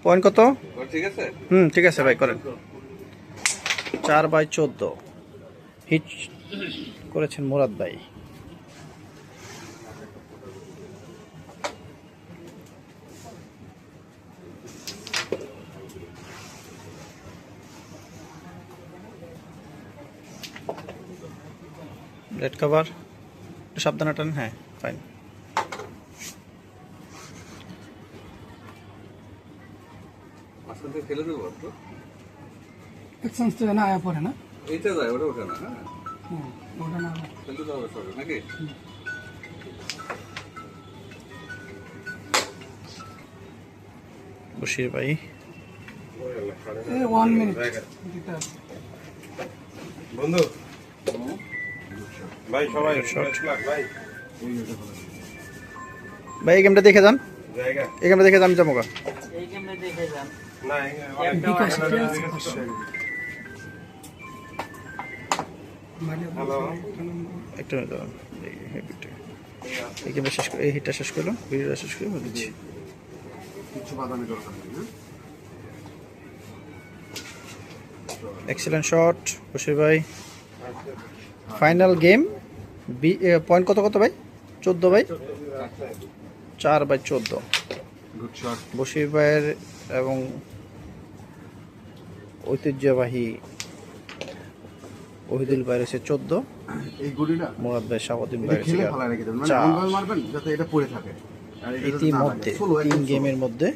Point কত? ঠিক আছে ভাই, করেন। 4/14 হিট করেছেন মুরাদ ভাই। রেড কভার, সাবধানে টান। হ্যাঁ, ফাইন। ফেলে দেবো একটু এক্সচেঞ্জ থেকে না আয়া পড়ে না, এইটা যায়, ওটা ওঠে না। হ্যাঁ, ওটা না ফেলতে তো হবে সবে নাকি? বশির ভাই 1 মিনিট বন্ধু ভাই, সবাই ভাই এই গেমটা দেখে যান, জায়গা এই গেমটা দেখে যান, আমি যাবো গা। এই গেমটা দেখে যান। না বিকাশ একটু এই গেমটা শেষ করে, এই হিটটা শেষ করলাম, ভিডিওটা শেষ করে দিচ্ছি। কিছু বাদামি দরকার নেই না। এক্সেলেন্ট শট বশির ভাই। Final game. পয়েন্ট কত কত ভাই? 14 ভাই, 4/14। গুড শট বশির ভাইয়ের এবং ঐতিহ্যবাহী ওহিদুল ভাইয়ের হচ্ছে 14, এই গুড়িটা মুরাদ ভাই শাহাবুদ্দিন এটা ভাইয়ের খেলে হচ্ছে ভালো রেখে দেবেন, মানে 4। এমন ভাবে মারবেন যাতে এটা পড়ে থাকে। আর এটা যদি না লাগে, ইতিমধ্যে solo, 3 একদম গেমের মধ্যে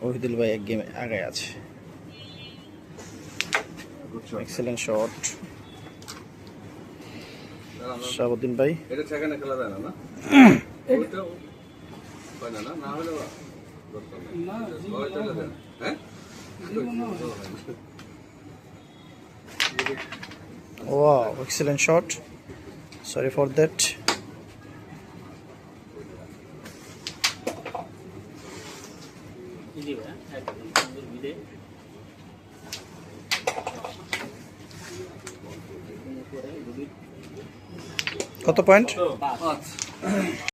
ওহিদুল ভাই 1 গেমে আগে আছে। Good shot. Excellent shot Shahabuddin ভাই। এটা সেখানে খেলা যায় না, না? ওইটাও হয় না, না হলে হ্যাঁ, Wow, excellent shot. Sorry for that. জি ভাই, একদম সুন্দর ভিড়ে। কত পয়েন্ট? 5